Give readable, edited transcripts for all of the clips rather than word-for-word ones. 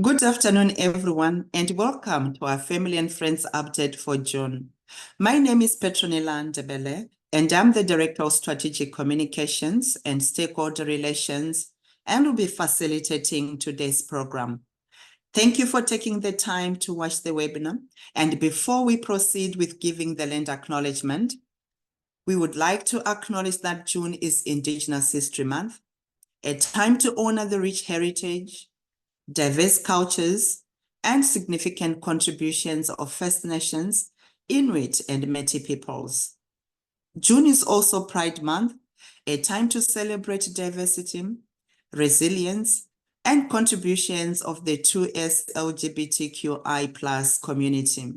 Good afternoon, everyone, and welcome to our Family and Friends Update for June. My name is Petronella Ndebele, and I'm the Director of Strategic Communications and Stakeholder Relations, and will be facilitating today's program. Thank you for taking the time to watch the webinar. And before we proceed with giving the land acknowledgement, we would like to acknowledge that June is Indigenous History Month, a time to honor the rich heritage, diverse cultures, and significant contributions of First Nations, Inuit, and Métis peoples. June is also Pride Month, a time to celebrate diversity, resilience, and contributions of the 2S LGBTQI+ community.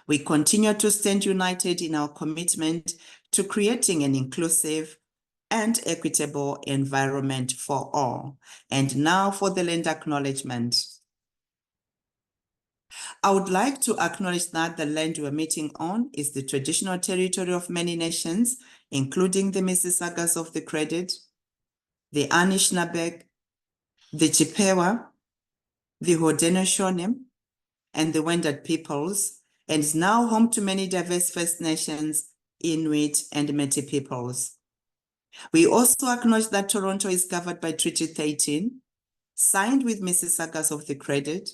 We continue to stand united in our commitment to creating an inclusive and equitable environment for all. And now for the land acknowledgement. I would like to acknowledge that the land we're meeting on is the traditional territory of many nations, including the Mississaugas of the Credit, the Anishinaabe, the Chippewa, the Haudenosaunee, and the Wendat peoples, and is now home to many diverse First Nations, Inuit, and Métis peoples. We also acknowledge that Toronto is governed by Treaty 13, signed with Mississaugas of the Credit,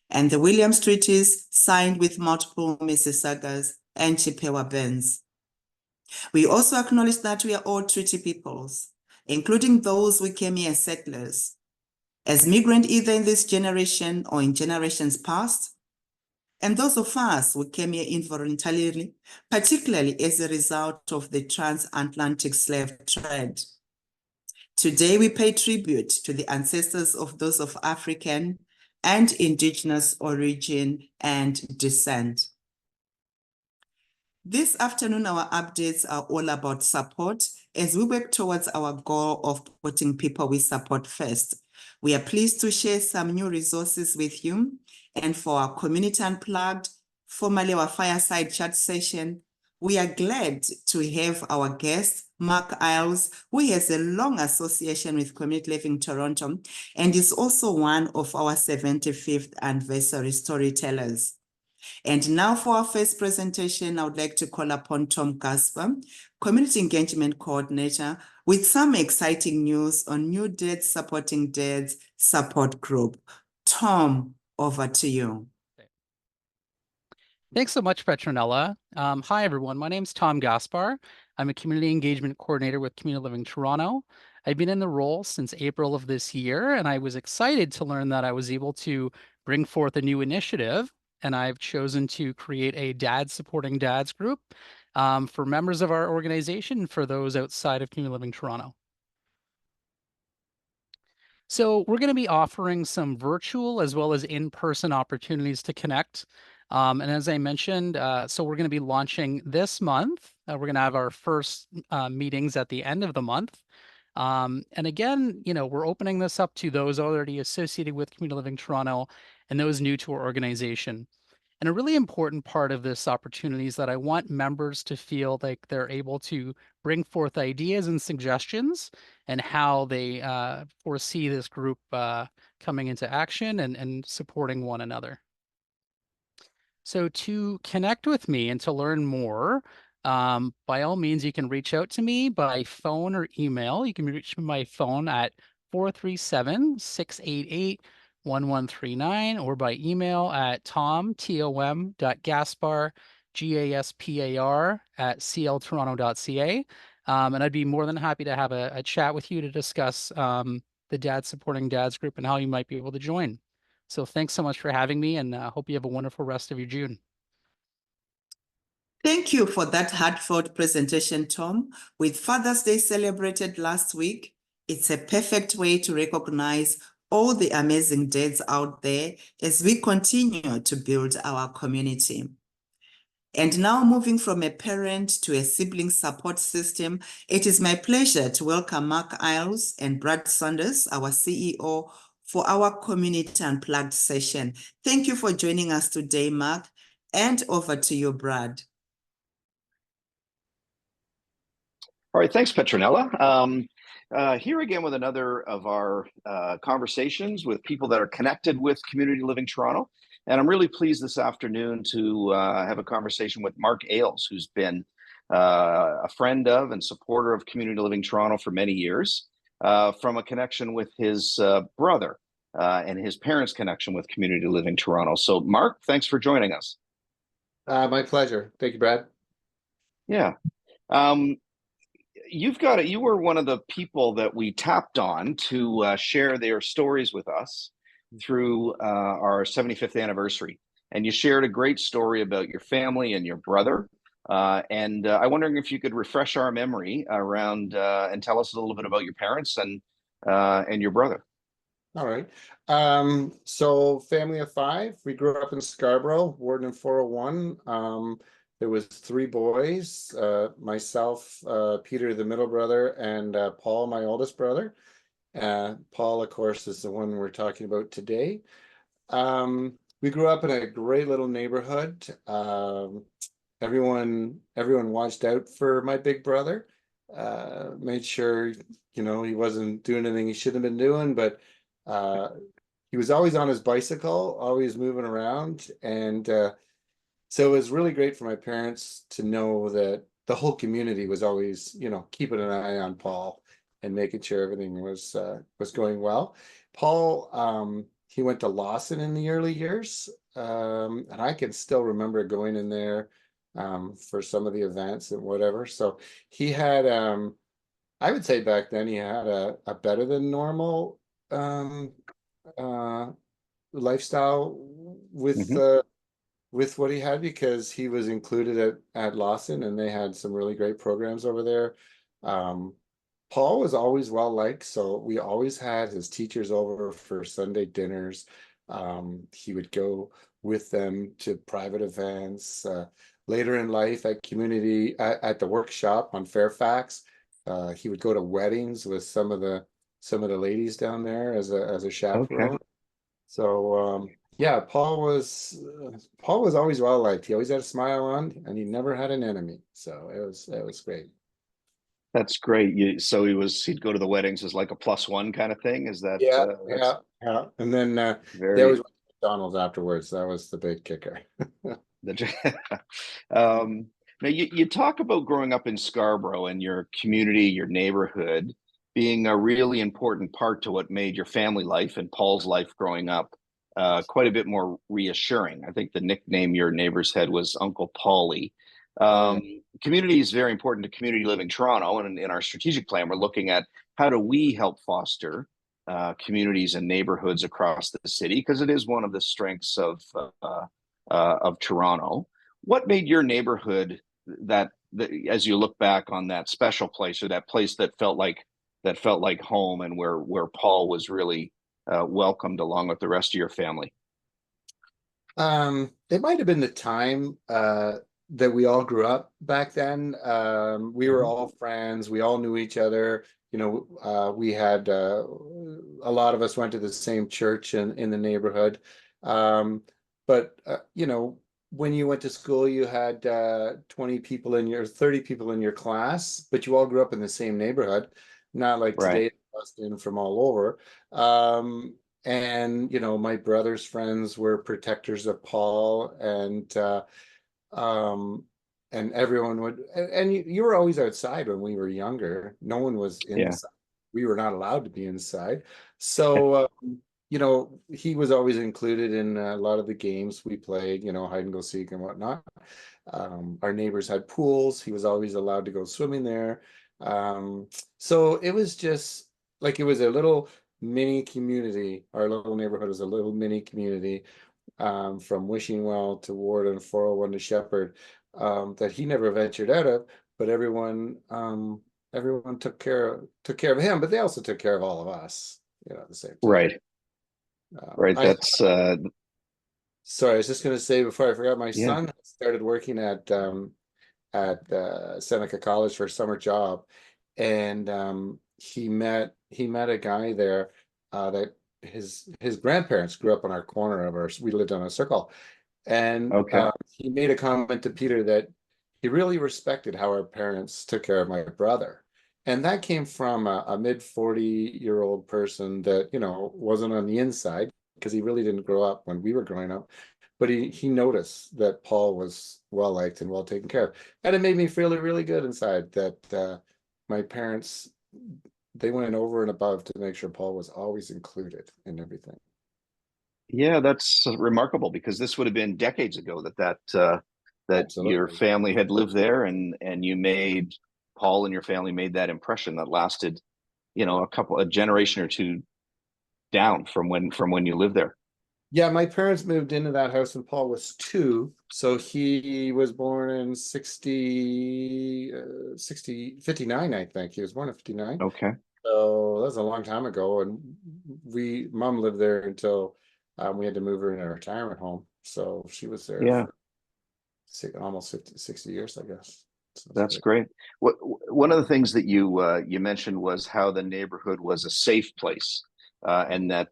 and the Williams Treaties signed with multiple Mississaugas and Chippewa bands. We also acknowledge that we are all treaty peoples, including those who came here as settlers, as migrants either in this generation or in generations past, and those of us who came here involuntarily, particularly as a result of the transatlantic slave trade. Today, we pay tribute to the ancestors of those of African and Indigenous origin and descent. This afternoon, our updates are all about support as we work towards our goal of putting people we support first. We are pleased to share some new resources with you. And for our Community Unplugged, formerly our fireside chat session, we are glad to have our guest, Mark Isles, who has a long association with Community Living Toronto and is also one of our 75th anniversary storytellers. And now for our first presentation, I would like to call upon Tom Gaspar, Community Engagement Coordinator, with some exciting news on New Dads Supporting Dads Support Group. Tom, over to you. Thanks so much, Petronella. Hi, everyone. My name's Tom Gaspar. I'm a Community Engagement Coordinator with Community Living Toronto. I've been in the role since April of this year, and I was excited to learn that I was able to bring forth a new initiative, and I've chosen to create a Dads Supporting Dads group for members of our organization and for those outside of Community Living Toronto. So we're going to be offering some virtual as well as in-person opportunities to connect. And as I mentioned, so we're going to be launching this month. We're going to have our first meetings at the end of the month. And again, we're opening this up to those already associated with Community Living Toronto and those new to our organization. And a really important part of this opportunity is that I want members to feel like they're able to bring forth ideas and suggestions and how they foresee this group coming into action and supporting one another. So to connect with me and to learn more, by all means, you can reach out to me by phone or email. You can reach my phone at 437-688-1139 or by email at tom.gaspar, Gaspar, at cltoronto.ca. And I'd be more than happy to have a chat with you to discuss the Dads Supporting Dads group and how you might be able to join. So thanks so much for having me, and hope you have a wonderful rest of your June. Thank you for that heartfelt presentation, Tom. With Father's Day celebrated last week, it's a perfect way to recognize all the amazing dads out there as we continue to build our community. And now moving from a parent to a sibling support system, it is my pleasure to welcome Mark Isles and Brad Saunders, our CEO, for our Community Unplugged session. Thank you for joining us today, Mark, and over to you, Brad. All right, thanks, Petronella. Here again with another of our conversations with people that are connected with Community Living Toronto. And I'm really pleased this afternoon to have a conversation with Mark Ailes, who's been a friend of and supporter of Community Living Toronto for many years, from a connection with his brother and his parents' connection with Community Living Toronto. So, Mark, thanks for joining us. My pleasure. Thank you, Brad. Yeah. You were one of the people that we tapped on to share their stories with us through our 75th anniversary. And you shared a great story about your family and your brother. And I'm wondering if you could refresh our memory around and tell us a little bit about your parents and your brother. All right. So family of five, we grew up in Scarborough, Warden 401. There was three boys, myself, Peter, the middle brother, and Paul, my oldest brother. Paul, of course, is the one we're talking about today. We grew up in a great little neighborhood. Everyone watched out for my big brother, made sure, he wasn't doing anything he shouldn't have been doing, but he was always on his bicycle, always moving around. And so it was really great for my parents to know that the whole community was always, keeping an eye on Paul and making sure everything was going well. Paul, he went to Lawson in the early years, and I can still remember going in there for some of the events and whatever. So he had, I would say back then he had a better than normal lifestyle with what he had, because he was included at Lawson and they had some really great programs over there. Paul was always well liked, so we always had his teachers over for Sunday dinners. He would go with them to private events. Later in life at at the workshop on Fairfax, he would go to weddings with some of the ladies down there as a chaperone. Okay. So yeah, Paul was always well liked. He always had a smile on, and he never had an enemy. So it was great. That's great. He'd go to the weddings as like a +1 kind of thing. Is that? Yeah. And then they always went to McDonald's afterwards. That was the big kicker. Now you talk about growing up in Scarborough and your community, your neighborhood being a really important part to what made your family life and Paul's life growing up quite a bit more reassuring. I think the nickname your neighbors had was Uncle Paulie. Community is very important to Community Living Toronto, and in our strategic plan, we're looking at how do we help foster communities and neighborhoods across the city, because it is one of the strengths of Toronto. What made your neighborhood that as you look back on that special place, or that place that felt like home, and where Paul was really welcomed along with the rest of your family? It might have been the time that we all grew up back then. We were all friends. We all knew each other. We had a lot of us went to the same church in the neighborhood. But when you went to school, you had 30 people in your class, but you all grew up in the same neighborhood, not like today, busting from all over. And my brother's friends were protectors of Paul, and everyone would, and you were always outside when we were younger. No one was inside. We were not allowed to be inside. So he was always included in a lot of the games we played, hide and go seek and whatnot. Our neighbors had pools. He was always allowed to go swimming there. So it was just like, it was a little mini community. Our little neighborhood was a little mini community, from Wishing-Well to Warden 401 to Shepherd, that he never ventured out of, but everyone took care of him, but they also took care of all of us, at the same time. Right. That's sorry, I was just going to say before I forgot, my son started working at Seneca College for a summer job, and he met a guy there that his grandparents grew up on our corner of we lived on a circle, and he made a comment to Peter that he really respected how our parents took care of my brother, And that came from a mid 40-year-old person that, you know, wasn't on the inside because he really didn't grow up when we were growing up. But he noticed that Paul was well liked and well taken care of. And it made me feel really good inside that my parents, they went over and above to make sure Paul was always included in everything. Yeah, that's remarkable because this would have been decades ago that your Absolutely. family had lived there, and you made Paul and your family made that impression that lasted, you know, a generation or two down from when you lived there. Yeah, my parents moved into that house when Paul was 2. So he was born in 59, I think. He was born in 59. Okay. So that's a long time ago. And mom lived there until we had to move her in a retirement home. So she was there Yeah, for almost 60 years, I guess. So that's great. One of the things that you mentioned was how the neighborhood was a safe place, and that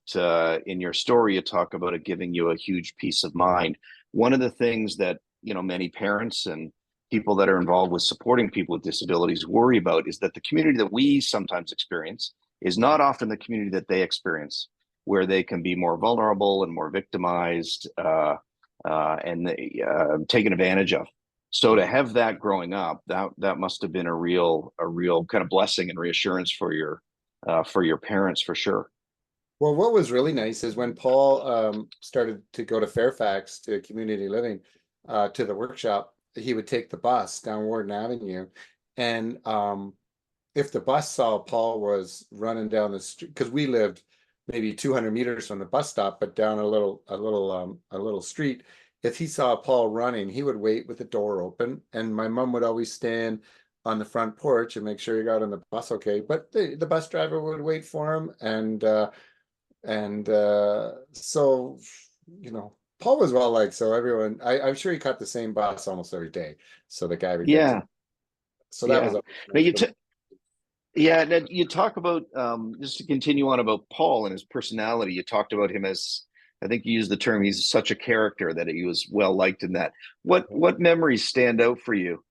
in your story you talk about it giving you a huge peace of mind. One of the things that, you know, many parents and people that are involved with supporting people with disabilities worry about is that the community that we sometimes experience is not often the community that they experience, where they can be more vulnerable and more victimized, and taken advantage of. So to have that growing up, that must have been a real kind of blessing and reassurance for your parents, for sure. Well, what was really nice is when Paul started to go to Fairfax to community living, to the workshop, he would take the bus down Warden Avenue. And if the bus saw Paul was running down the street, because we lived maybe 200 meters from the bus stop, but down a little street, if he saw Paul running, he would wait with the door open. And my mom would always stand on the front porch and make sure he got on the bus okay. But the bus driver would wait for him, and so, you know, Paul was well liked, so everyone, I'm sure he caught the same bus almost every day, so the guy would get Yeah, to, so that was yeah. Now nice. But yeah, now you talk about, just to continue on about Paul and his personality. You talked about him as, I think you used the term, he's such a character that he was well liked in that. What memories stand out for you?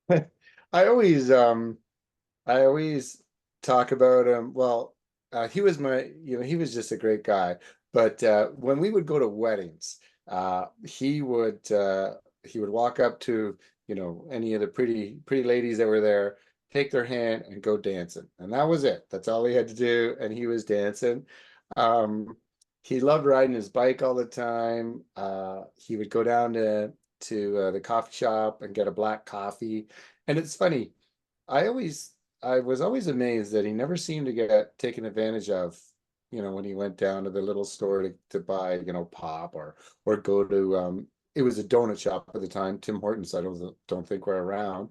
I always I always talk about him. Well, he was he was just a great guy. But when we would go to weddings, he would walk up to, you know, any of the pretty ladies that were there, take their hand and go dancing. And that was it. That's all he had to do. And he was dancing. Um, he loved riding his bike all the time. He would go down to the coffee shop and get a black coffee. And it's funny, I always I was always amazed that he never seemed to get taken advantage of, you know, when he went down to the little store to buy, you know, pop or go to it was a donut shop at the time, Tim Hortons, I don't think we're around.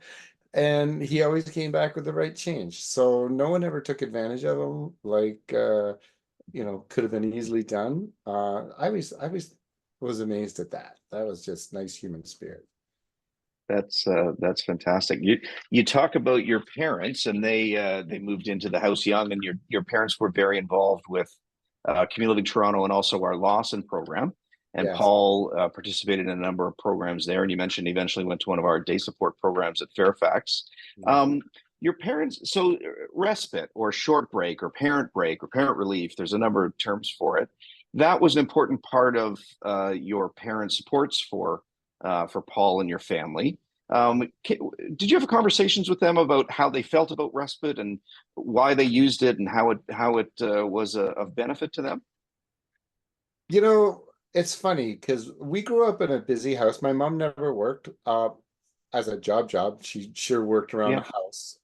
And he always came back with the right change. So no one ever took advantage of him like you know, could have been easily done. I always was amazed at that. That was just nice human spirit. That's fantastic. You talk about your parents, and they moved into the house young, and your parents were very involved with Community Toronto and also our Lawson program. And Yes. Paul participated in a number of programs there. And you mentioned he eventually went to one of our day support programs at Fairfax. Your parents, so respite or short break or parent relief, there's a number of terms for it. That was an important part of your parents' supports for Paul and your family. Did you have conversations with them about how they felt about respite and why they used it and how it was of benefit to them? You know, it's funny because we grew up in a busy house. My mom never worked as a job. She sure worked around Yeah. the house.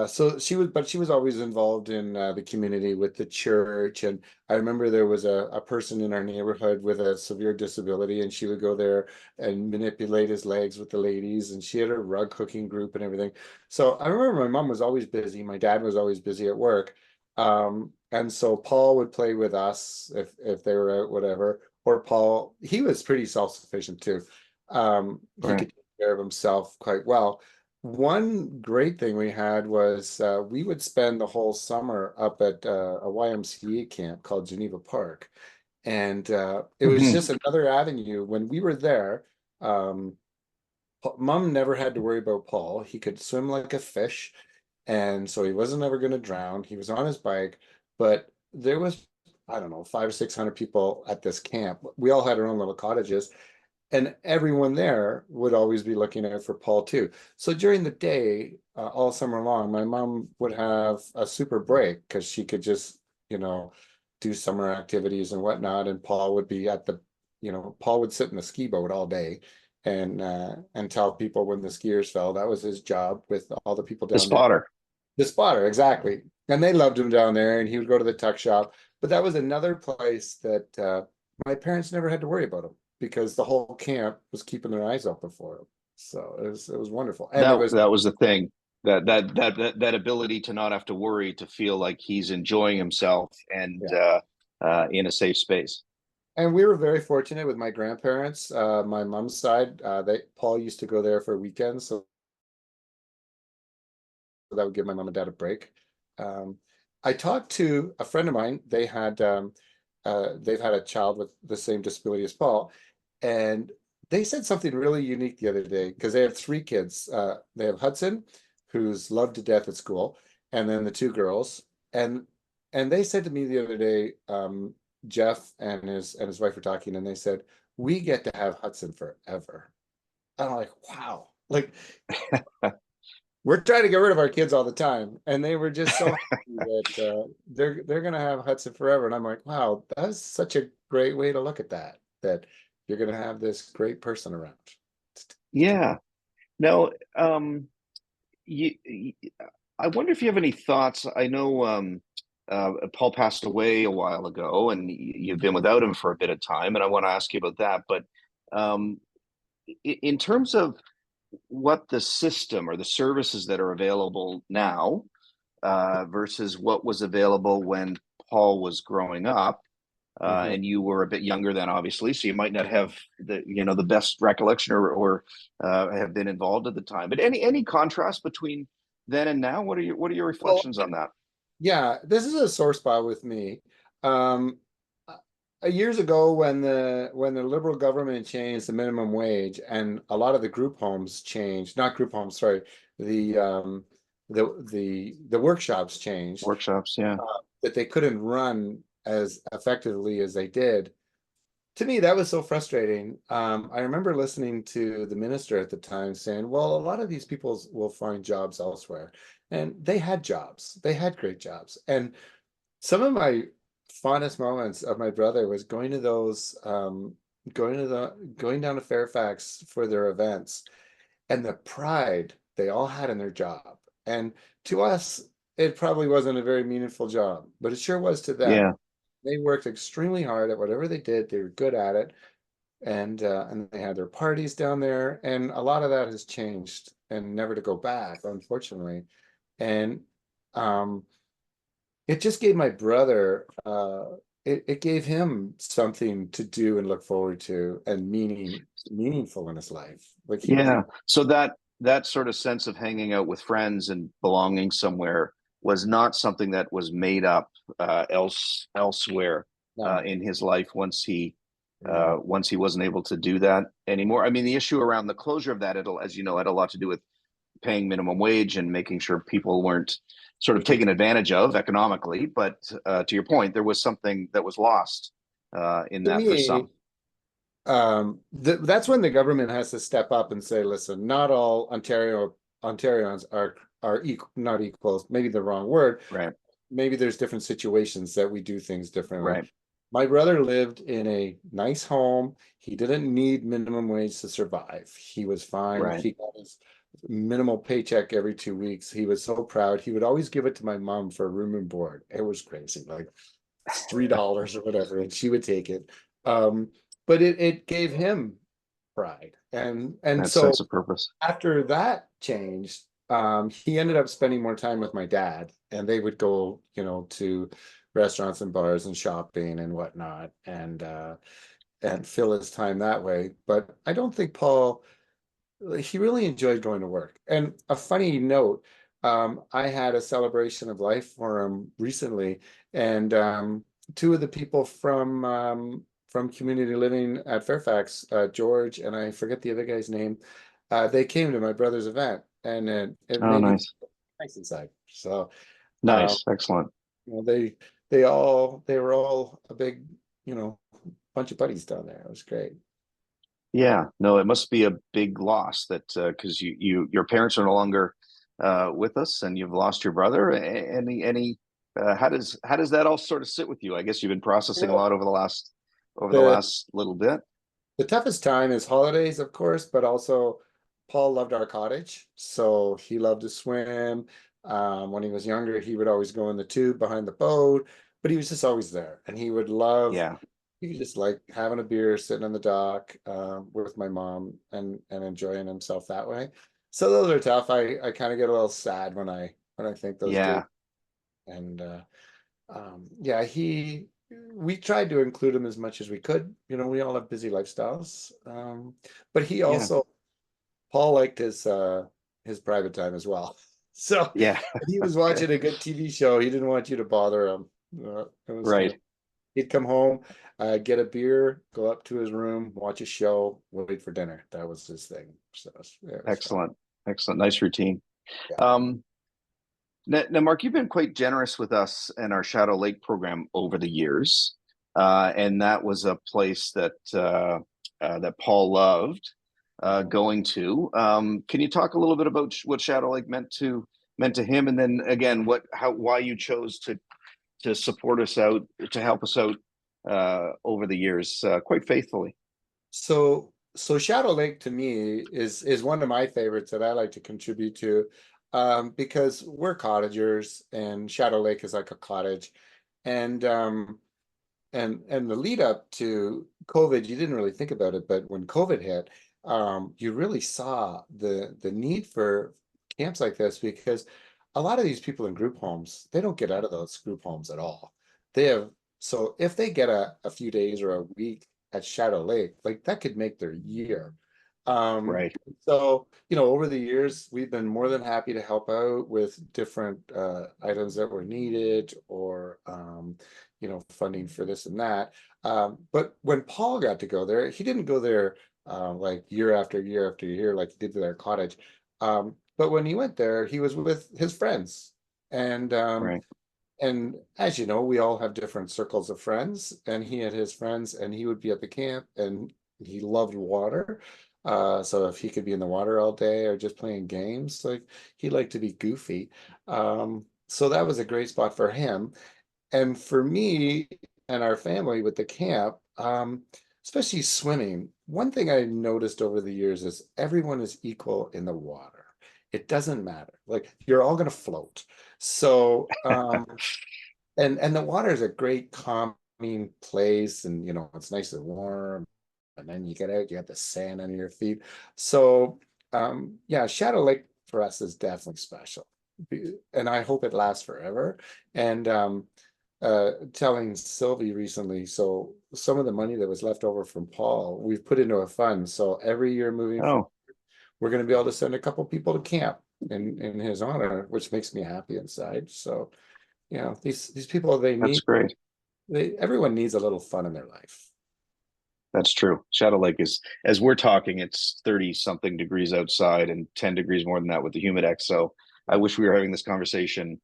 So she was always involved in the community with the church. And I remember there was a person in our neighborhood with a severe disability, and she would go there and manipulate his legs with the ladies. And she had a rug hooking group and everything. So I remember my mom was always busy. My dad was always busy at work. And so Paul would play with us if they were out, whatever. Or Paul, he was pretty self-sufficient too. He Right. could take care of himself quite well. One great thing we had was we would spend the whole summer up at a YMCA camp called Geneva Park. And it was Mhm. just another avenue when we were there. Um, Mom never had to worry about Paul. He could swim like a fish, and so he wasn't ever going to drown. He was on his bike, but there was, I don't know, 500 or 600 people at this camp. We all had our own little cottages, and everyone there would always be looking out for Paul too. So during the day, all summer long, my mom would have a super break because she could just, do summer activities and whatnot. And Paul would be Paul would sit in the ski boat all day and tell people when the skiers fell. That was his job with all the people The down there. spotter. The spotter, exactly. And they loved him down there, and he would go to the tuck shop. But that was another place that my parents never had to worry about him because the whole camp was keeping their eyes open for him. So it was wonderful. And That was the thing. That ability to not have to worry, to feel like he's enjoying himself and in a safe space. And we were very fortunate with my grandparents. My mom's side, Paul used to go there for weekends, so that would give my mom and dad a break. I talked to a friend of mine. They've had a child with the same disability as Paul, and they said something really unique the other day because they have 3 kids. They have Hudson, who's loved to death at school, and then the 2 girls. And they said to me the other day, Jeff and his wife were talking, and they said, "We get to have Hudson forever." And I'm like, wow, like we're trying to get rid of our kids all the time, and they were just so happy that they're gonna have Hudson forever. And I'm like, wow, that's such a great way to look at that you're gonna have this great person around. Yeah. Now, I wonder if you have any thoughts. I know Paul passed away a while ago, and you've been without him for a bit of time, and I want to ask you about that. But in terms of what the system or the services that are available now versus what was available when Paul was growing up, and you were a bit younger then, obviously, so you might not have the best recollection or have been involved at the time. But any contrast between then and now? What are your reflections on that? Yeah, this is a sore spot with me. Years ago, when the Liberal government changed the minimum wage, and a lot of the group homes changed, not group homes, sorry, the workshops changed. Workshops, yeah. That they couldn't run as effectively as they did. To me, that was so frustrating. I remember listening to the minister at the time saying, well, a lot of these people will find jobs elsewhere. And they had jobs. They had great jobs. And some of my fondest moments of my brother was going to those, going down to Fairfax for their events, and the pride they all had in their job. And to us, it probably wasn't a very meaningful job, but it sure was to them. Yeah. They worked extremely hard at whatever they did. They were good at it, and they had their parties down there. And a lot of that has changed and never to go back, unfortunately. And it just gave my brother, it gave him something to do and look forward to, and meaningful in his life. Like so that sort of sense of hanging out with friends and belonging somewhere was not something that was made up elsewhere in his life once he wasn't able to do that anymore. I mean, the issue around the closure of that, as you know, had a lot to do with paying minimum wage and making sure people weren't sort of taken advantage of economically. But to your point, there was something that was lost in that for some. That's when the government has to step up and say, listen, not all Ontarians are not equals, maybe the wrong word. Right. Maybe there's different situations that we do things differently. Right. My brother lived in a nice home. He didn't need minimum wage to survive. He was fine. Right. He got his minimal paycheck every 2 weeks. He was so proud. He would always give it to my mom for room and board. It was crazy, like $3 or whatever, and she would take it. But it gave him pride. And that so sense of purpose. After that changed, he ended up spending more time with my dad, and they would go, to restaurants and bars and shopping and whatnot, and fill his time that way. But I don't think Paul, he really enjoyed going to work. And a funny note, I had a celebration of life for him recently, and 2 of the people from community living at Fairfax, George, and I forget the other guy's name, they came to my brother's event, and it Oh, made me nice. nice inside. So Nice. Excellent. you know, they were all a big, you know, bunch of buddies down there. It was great. Yeah, no, it must be a big loss that because your parents are no longer with us, and you've lost your brother. Any how does that all sort of sit with you? I guess you've been processing a lot over the The last little bit. the toughest time is holidays, of course, but also Paul loved our cottage, so he loved to swim. When he was younger, he would always go in the tube behind the boat, but he was just always there, and he would love. Yeah, He just like having a beer, sitting on the dock with my mom, and enjoying himself that way. So those are tough. I kind of get a little sad when I think those days. yeah, And yeah, we tried to include him as much as we could. You know, we all have busy lifestyles. But he yeah, also, Paul liked his private time as well. So yeah. if he was watching a good TV show, he didn't want you to bother him. It was, you know, Right. he'd come home, get a beer, go up to his room, watch a show, wait for dinner. That was his thing. So yeah, it was fun. Excellent. Excellent. Nice routine. Yeah. Now, Mark, you've been quite generous with us and our Shadow Lake program over the years, and that was a place that that Paul loved going to. Can you talk a little bit about what Shadow Lake meant to him, and then again, why you chose to support us out, to help us out over the years quite faithfully? So Shadow Lake to me is one of my favorites that I like to contribute to, because we're cottagers and Shadow Lake is like a cottage, and and the lead up to COVID, you didn't really think about it, but when COVID hit, you really saw the need for camps like this, because a lot of these people in group homes, they don't get out of those group homes at all. They have So if they get a few days or a week at Shadow Lake, like that could make their year. Right. So, you know, over the years, we've been more than happy to help out with different items that were needed, or you know, funding for this and that. But when Paul got to go there, he didn't go there like year after year after year like he did to their cottage. But when he went there, he was with his friends. And Right. and as you know, we all have different circles of friends, and he had his friends, and he would be at the camp, and he loved water. So if he could be in the water all day or just playing games, like he liked to be goofy. So that was a great spot for him. And for me and our family with the camp, especially swimming, one thing I noticed over the years is everyone is equal in the water. It doesn't matter. Like you're all gonna float. So and the water is a great calming place, and you know it's nice and warm, and then you get out, you got the sand under your feet. So yeah, Shadow Lake for us is definitely special, and I hope it lasts forever. And telling Sylvie recently, so some of the money that was left over from Paul, we've put into a fund. So every year moving forward, Oh, we're going to be able to send a couple people to camp in his honor, which makes me happy inside. So, you know, these people, that's great. everyone needs a little fun in their life. That's true. Shadow Lake is, as we're talking, it's 30 something degrees outside and 10 degrees more than that with the humidex. So I wish we were having this conversation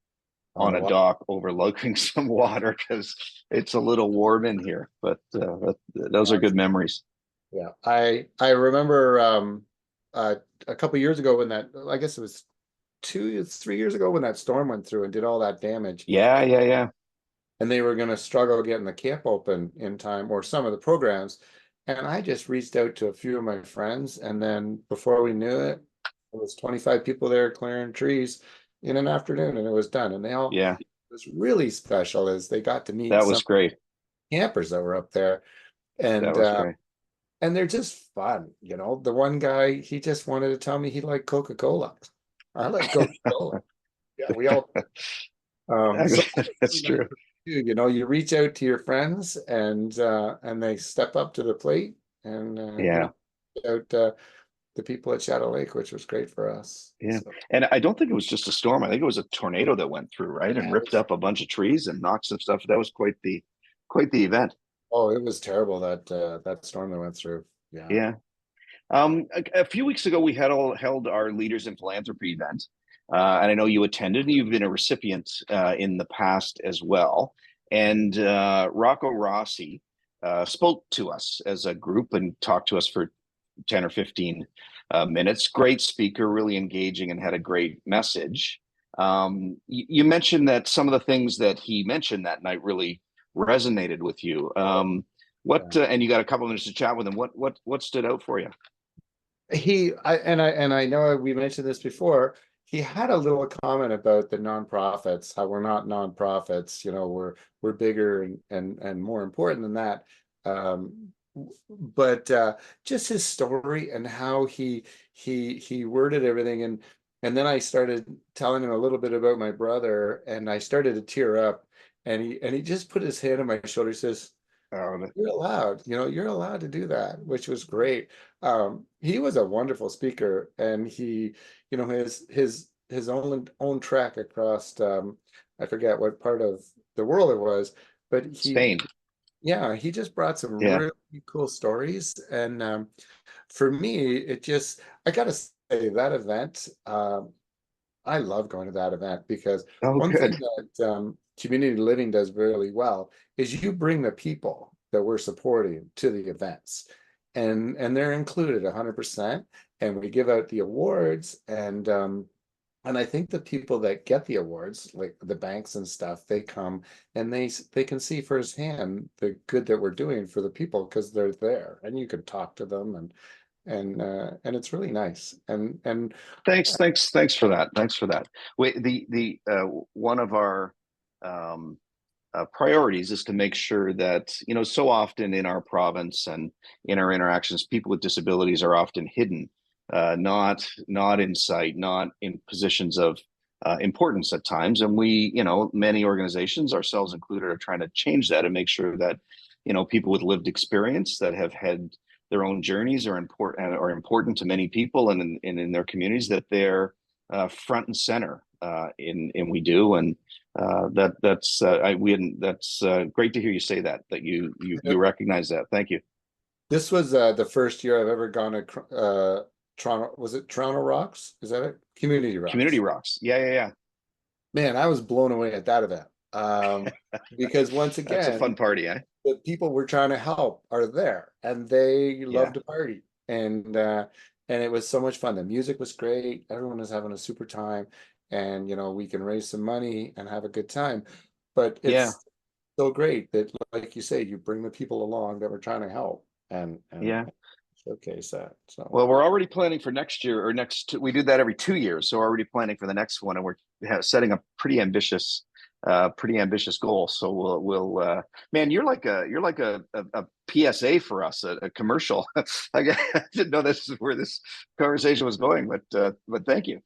on a dock overlooking some water, because it's a little warm in here. But those are good memories. Yeah, I remember a couple years ago when that, I guess it was 3 years ago when that storm went through and did all that damage. Yeah, yeah, yeah. And they were going to struggle getting the camp open in time, or some of the programs. And I just reached out to a few of my friends, and then before we knew it, there was 25 people there clearing trees in an afternoon, and it was done. And Yeah, it was really special as they got to meet that some was great. campers that were up there. And That was great. and they're just fun, you know. The one guy, he just wanted to tell me he liked Coca-Cola. I like Coca-Cola. Yeah, we all so That's true. you know, you reach out to your friends, and they step up to the plate, and Yeah. out the people at Shadow Lake, which was great for us. Yeah. So, And I don't think it was just a storm. I think it was a tornado that went through, right? And yeah, ripped up a bunch of trees and knocked some stuff. That was quite the event. oh, it was terrible that that storm that went through. Yeah. Yeah. A few weeks ago, we held our Leaders in Philanthropy event, and I know you attended. And you've been a recipient in the past as well. And Rocco Rossi spoke to us as a group and talked to us for 10 or 15 minutes. Great speaker, really engaging, and had a great message. You mentioned that some of the things that he mentioned that night really resonated with you. And you got a couple minutes to chat with him. What stood out for you? I know we mentioned this before. He had a little comment about the nonprofits, how we're not nonprofits, you know, we're bigger and more important than that. But just his story and how he worded everything, and then I started telling him a little bit about my brother, and I started to tear up, and he just put his hand on my shoulder. He says, "You're allowed, you know, you're allowed to do that," which was great. He was a wonderful speaker, and he, you know, his own track across, I forget what part of the world it was, but Spain. Yeah, he just brought some really cool stories. And for me, I gotta say that event, I love going to that event because one thing that community living does really well is you bring the people that we're supporting to the events, and they're included 100%. And we give out the awards, and I think the people that get the awards, like the banks and stuff, they come and they can see firsthand the good that we're doing for the people because they're there, and you can talk to them, and it's really nice. And Thanks for that. Thanks for that. One of our priorities is to make sure that, you know, so often in our province and in our interactions, people with disabilities are often hidden, not in sight, not in positions of importance at times. And we, you know, many organizations, ourselves included, are trying to change that and make sure that, you know, people with lived experience that have had their own journeys are important to many people and in their communities, that they're front and center in we do. And that's great to hear you say that you recognize that. Thank you. This was the first year I've ever gone to Toronto. Was it Toronto Rocks? Is that it? Community Rocks. Community Rocks. Yeah. Man, I was blown away at that event. Because once again, it's a fun party, eh? The people we're trying to help are there, and they love to party, and it was so much fun. The music was great. Everyone was having a super time, and you know, we can raise some money and have a good time. But it's so great that, like you say, you bring the people along that we're trying to help, and showcase that. So well, we're already planning for next year, or we do that every 2 years, so we're already planning for the next one, and we're setting a pretty ambitious goal. So we'll man, you're like a PSA for us, a commercial. I didn't know this is where this conversation was going, but thank you.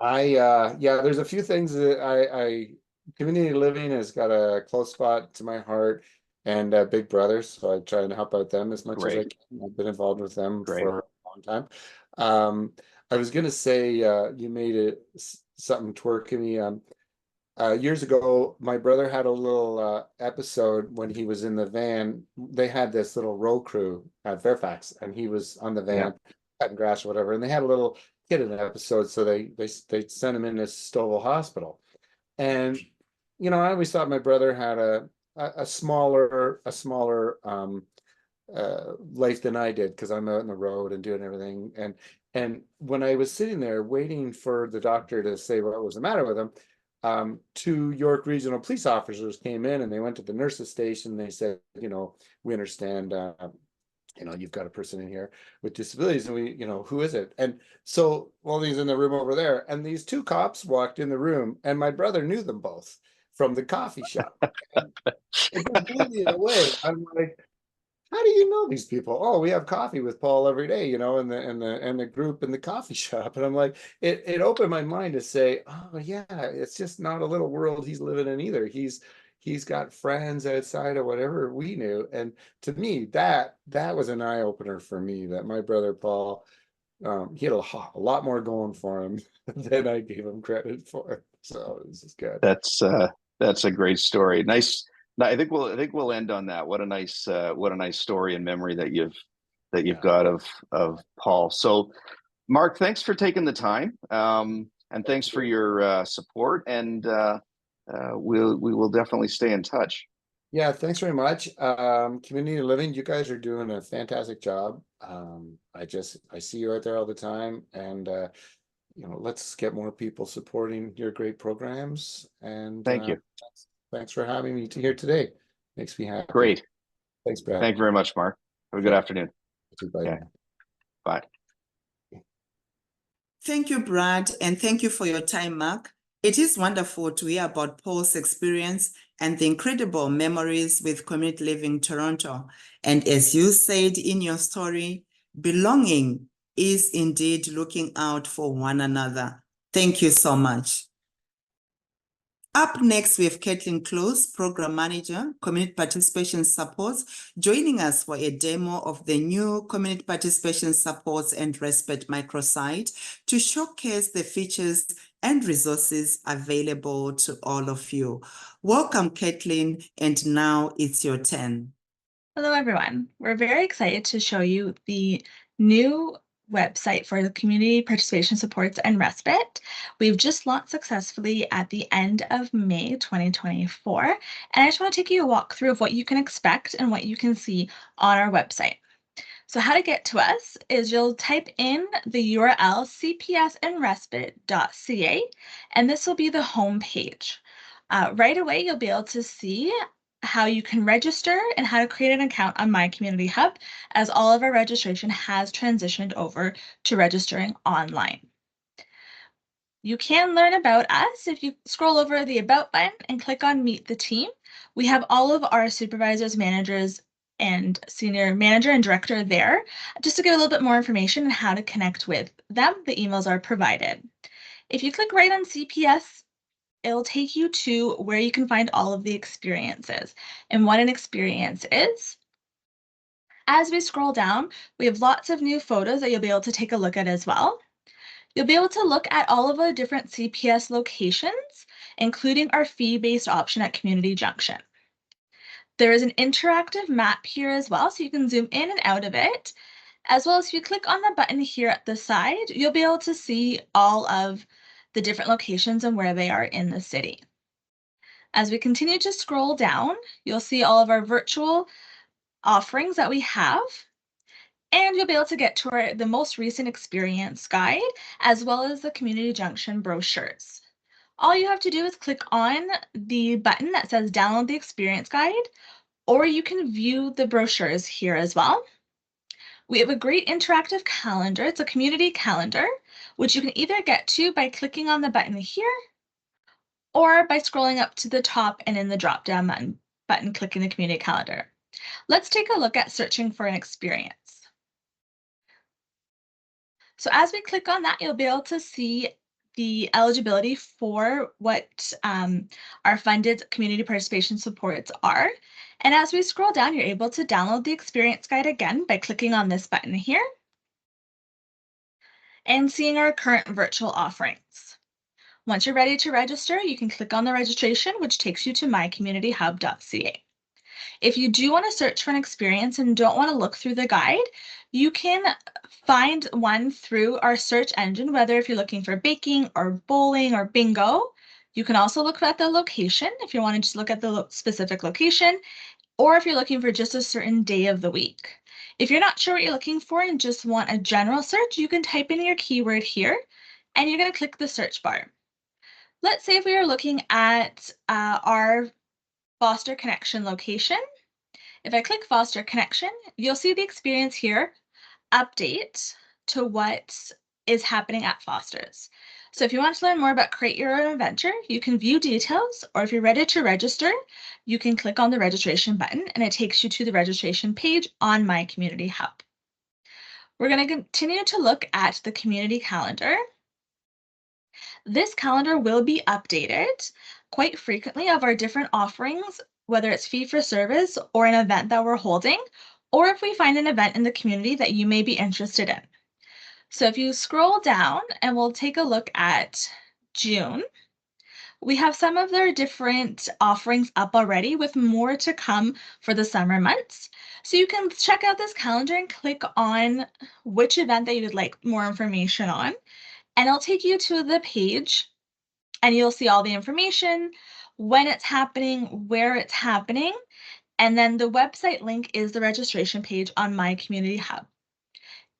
There's a few things that I community living has got a close spot to my heart, and Big Brothers, so I try and help out them as much as I can. I've been involved with them for a long time. I was gonna say, you made something twerk in me. Years ago, my brother had a little episode when he was in the van. They had this little row crew at Fairfax, and he was on the van cutting grass or whatever. And they had a little kid in the episode, so they sent him in to Stouffville Hospital. And you know, I always thought my brother had a smaller life than I did, because I'm out on the road and doing everything. And when I was sitting there waiting for the doctor to say what was the matter with him, 2 York Regional police officers came in, and they went to the nurses station. They said, you know, we understand, you know, you've got a person in here with disabilities, and we, you know, who is it? And so, well, he's in the room over there, and these 2 cops walked in the room, and my brother knew them both from the coffee shop. And it just blew me away. I'm like, how do you know these people? Oh, we have coffee with Paul every day, you know, and the group in the coffee shop. And I'm like, it opened my mind to say, oh yeah, it's just not a little world he's living in either. He's got friends outside of whatever we knew. And to me, that was an eye opener for me, that my brother Paul, he had a lot more going for him than I gave him credit for. So this is good. That's a great story. Nice. I think we'll end on that. What a nice story and memory that that you've got of Paul. So, Mark, thanks for taking the time, and thanks for your support. And we will definitely stay in touch. Yeah, thanks very much. Community Living, you guys are doing a fantastic job. I see you out there all the time, and you know, let's get more people supporting your great programs. And Thank you. thanks for having me here today. Makes me happy. Great. Thanks, Brad. Thank you very much, Mark. Have a good afternoon. Bye. Okay. Bye. Thank you, Brad, and thank you for your time, Mark. It is wonderful to hear about Paul's experience and the incredible memories with Community Living Toronto. And as you said in your story, belonging is indeed looking out for one another. Thank you so much. Up next, we have Caitlin Close, Program Manager, Community Participation Supports, joining us for a demo of the new Community Participation Supports and Respite microsite to showcase the features and resources available to all of you. Welcome, Caitlin, and now it's your turn. Hello, everyone. We're very excited to show you the new website for the Community Participation Supports and Respite. We've just launched successfully at the end of May 2024, and I just want to take you a walkthrough of what you can expect and what you can see on our website. So how to get to us is you'll type in the URL cpsandrespite.ca, and this will be the home page. Right away, you'll be able to see how you can register and how to create an account on My Community Hub, as all of our registration has transitioned over to registering online. You can learn about us if you scroll over the About button and click on Meet the Team. We have all of our supervisors, managers, and senior manager and director there, just to get a little bit more information on how to connect with them. The emails are provided. If you click right on CPS, it'll take you to where you can find all of the experiences and what an experience is. As we scroll down, we have lots of new photos that you'll be able to take a look at as well. You'll be able to look at all of the different CPS locations, including our fee-based option at Community Junction. There is an interactive map here as well, so you can zoom in and out of it. As well as if you click on the button here at the side, you'll be able to see all of the different locations and where they are in the city. As we continue to scroll down, you'll see all of our virtual offerings that we have, and you'll be able to get to the most recent experience guide, as well as the Community Junction brochures. All you have to do is click on the button that says download the experience guide, or you can view the brochures here as well. We have a great interactive calendar. It's a community calendar, which you can either get to by clicking on the button here or by scrolling up to the top and in the drop-down button, clicking the community calendar. Let's take a look at searching for an experience. So as we click on that, you'll be able to see the eligibility for what our funded community participation supports are. And as we scroll down, you're able to download the experience guide again by clicking on this button here and seeing our current virtual offerings. Once you're ready to register, you can click on the registration, which takes you to mycommunityhub.ca. If you do want to search for an experience and don't want to look through the guide, you can find one through our search engine, whether if you're looking for baking or bowling or bingo. You can also look at the location if you want to just look at the specific location, or if you're looking for just a certain day of the week. If you're not sure what you're looking for and just want a general search, you can type in your keyword here and you're going to click the search bar. Let's say if we are looking at our Foster Connection location. If I click Foster Connection, you'll see the experience here update to what is happening at Foster's. So if you want to learn more about Create Your Own Adventure, you can view details, or if you're ready to register, you can click on the registration button and it takes you to the registration page on My Community Hub. We're going to continue to look at the community calendar. This calendar will be updated quite frequently of our different offerings, whether it's fee for service or an event that we're holding, or if we find an event in the community that you may be interested in. So if you scroll down and we'll take a look at June, we have some of their different offerings up already with more to come for the summer months. So you can check out this calendar and click on which event that you would like more information on, and it'll take you to the page and you'll see all the information, when it's happening, where it's happening, and then the website link is the registration page on My Community Hub.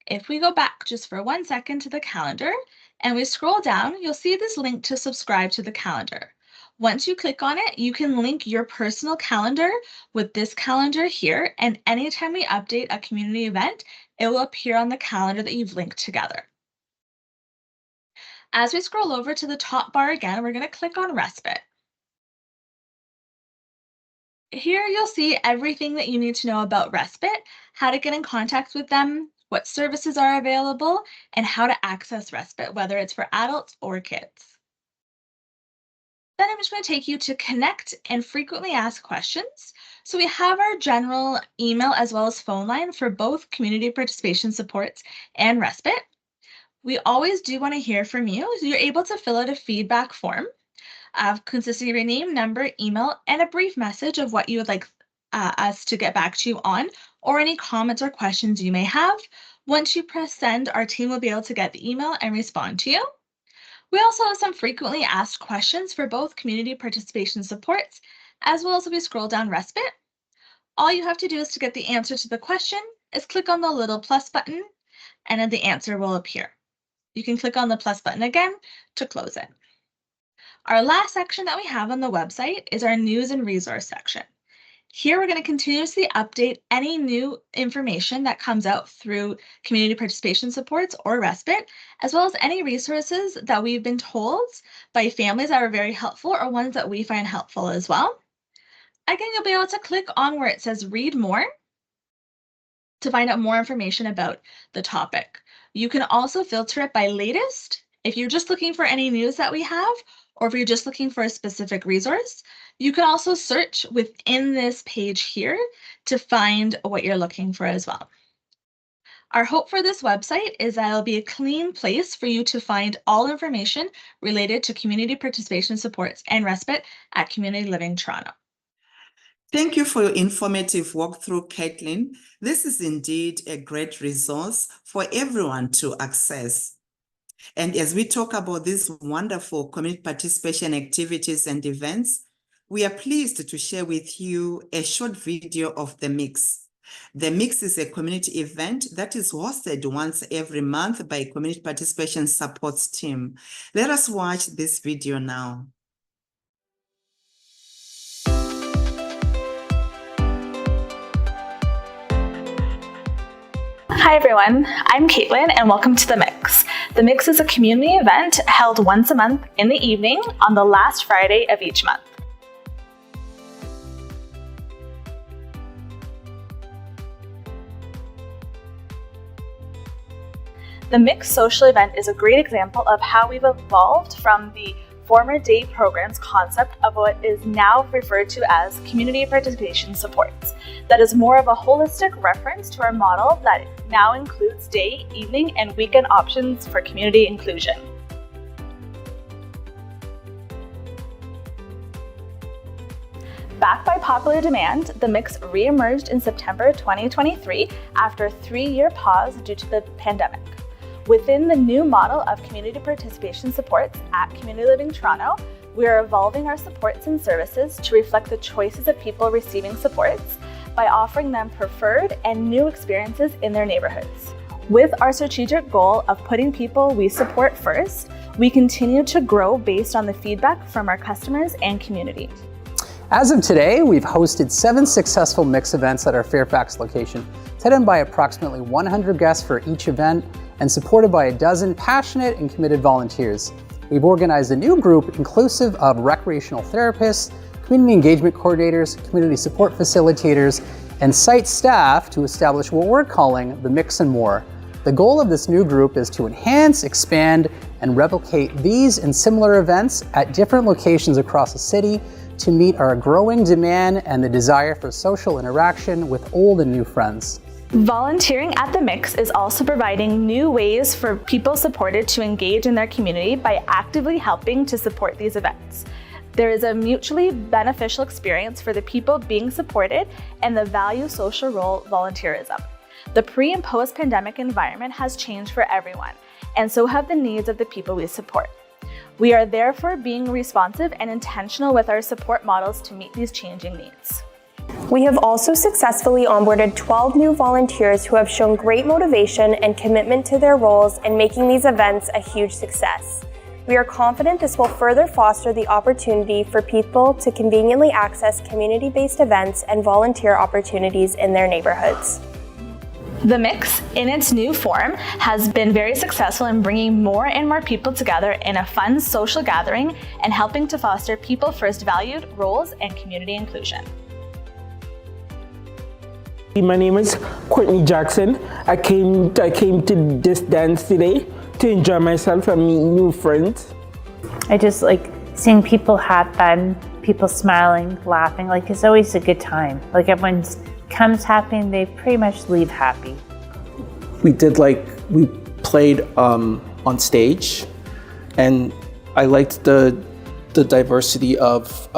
If we go back just for 1 second to the calendar and we scroll down, you'll see this link to subscribe to the calendar. Once you click on it, you can link your personal calendar with this calendar here, and anytime we update a community event, it will appear on the calendar that you've linked together. As we scroll over to the top bar again, we're going to click on Respite. Here you'll see everything that you need to know about Respite, how to get in contact with them, what services are available, and how to access Respite, whether it's for adults or kids. Then I'm just going to take you to connect and frequently asked questions. So we have our general email as well as phone line for both community participation supports and Respite. We always do want to hear from you. So you're able to fill out a feedback form consisting of your name, number, email, and a brief message of what you would like us to get back to you on, or any comments or questions you may have. Once you press send, our team will be able to get the email and respond to you. We also have some frequently asked questions for both community participation supports, as well as if we scroll down Respite. All you have to do is to get the answer to the question is click on the little plus button, and then the answer will appear. You can click on the plus button again to close it. Our last section that we have on the website is our news and resource section. Here we're going to continuously update any new information that comes out through community participation supports or Respite, as well as any resources that we've been told by families that are very helpful or ones that we find helpful as well. Again, you'll be able to click on where it says read more to find out more information about the topic. You can also filter it by latest if you're just looking for any news that we have, or if you're just looking for a specific resource. You can also search within this page here to find what you're looking for as well. Our hope for this website is that it'll be a clean place for you to find all information related to community participation supports and Respite at Community Living Toronto. Thank you for your informative walkthrough, Caitlin. This is indeed a great resource for everyone to access. And as we talk about these wonderful community participation activities and events, we are pleased to share with you a short video of The Mix. The Mix is a community event that is hosted once every month by a community participation supports team. Let us watch this video now. Hi everyone, I'm Caitlin and welcome to The Mix. The Mix is a community event held once a month in the evening on the last Friday of each month. The Mix social event is a great example of how we've evolved from the former day programs concept of what is now referred to as community participation supports. That is more of a holistic reference to our model that now includes day, evening, and weekend options for community inclusion. Backed by popular demand, The Mix re-emerged in September 2023 after a 3-year pause due to the pandemic. Within the new model of community participation supports at Community Living Toronto, we are evolving our supports and services to reflect the choices of people receiving supports by offering them preferred and new experiences in their neighborhoods. With our strategic goal of putting people we support first, we continue to grow based on the feedback from our customers and community. As of today, we've hosted 7 successful Mix events at our Fairfax location, attended by approximately 100 guests for each event and supported by a dozen passionate and committed volunteers. We've organized a new group inclusive of recreational therapists, community engagement coordinators, community support facilitators, and site staff to establish what we're calling the Mix and More. The goal of this new group is to enhance, expand, and replicate these and similar events at different locations across the city to meet our growing demand and the desire for social interaction with old and new friends. Volunteering at The Mix is also providing new ways for people supported to engage in their community by actively helping to support these events. There is a mutually beneficial experience for the people being supported and the value social role volunteerism. The pre- and post-pandemic environment has changed for everyone, and so have the needs of the people we support. We are therefore being responsive and intentional with our support models to meet these changing needs. We have also successfully onboarded 12 new volunteers who have shown great motivation and commitment to their roles in making these events a huge success. We are confident this will further foster the opportunity for people to conveniently access community-based events and volunteer opportunities in their neighborhoods. The Mix, in its new form, has been very successful in bringing more and more people together in a fun social gathering and helping to foster people-first valued roles and community inclusion. My name is Courtney Jackson. I came to this dance today to enjoy myself and meet new friends. I just like seeing people have fun, people smiling, laughing. Like, it's always a good time. Like, everyone comes happy and they pretty much leave happy. We played on stage, and I liked the diversity of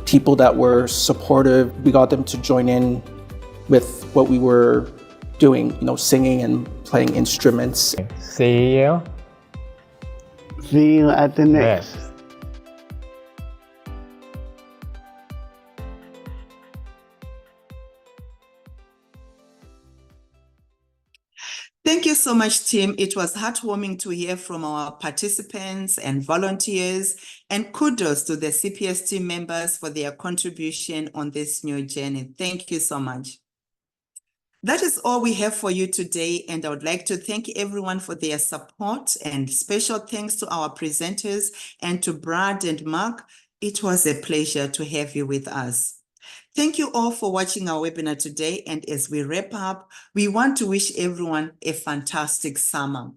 people that were supportive. We got them to join in with what we were doing, singing and playing instruments. See you. See you at the next. Yes. Thank you so much, team. It was heartwarming to hear from our participants and volunteers, and kudos to the CPS team members for their contribution on this new journey. Thank you so much. That is all we have for you today, and I would like to thank everyone for their support, and special thanks to our presenters and to Brad and Mark. It was a pleasure to have you with us. Thank you all for watching our webinar today, and as we wrap up, we want to wish everyone a fantastic summer.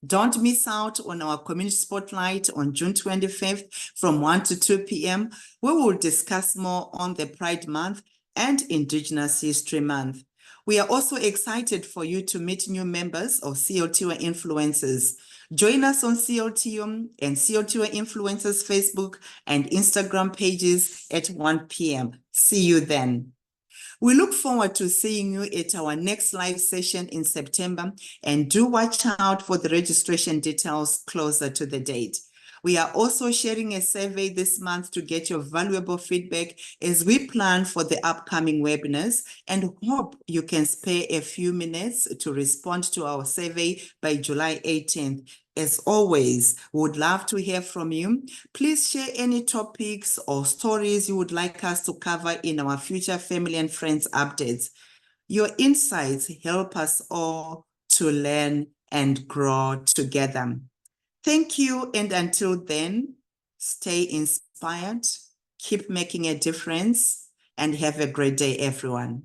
Don't miss out on our Community Spotlight on June 25th from 1 to 2 p.m. We will discuss more on the Pride Month and Indigenous History Month. We are also excited for you to meet new members of CLTO Influencers. Join us on CLTO and CLTO Influencers Facebook and Instagram pages at 1 p.m. See you then. We look forward to seeing you at our next live session in September, and do watch out for the registration details closer to the date. We are also sharing a survey this month to get your valuable feedback as we plan for the upcoming webinars, and hope you can spare a few minutes to respond to our survey by July 18th. As always, we would love to hear from you. Please share any topics or stories you would like us to cover in our future family and friends updates. Your insights help us all to learn and grow together. Thank you, and until then, stay inspired, keep making a difference, and have a great day, everyone.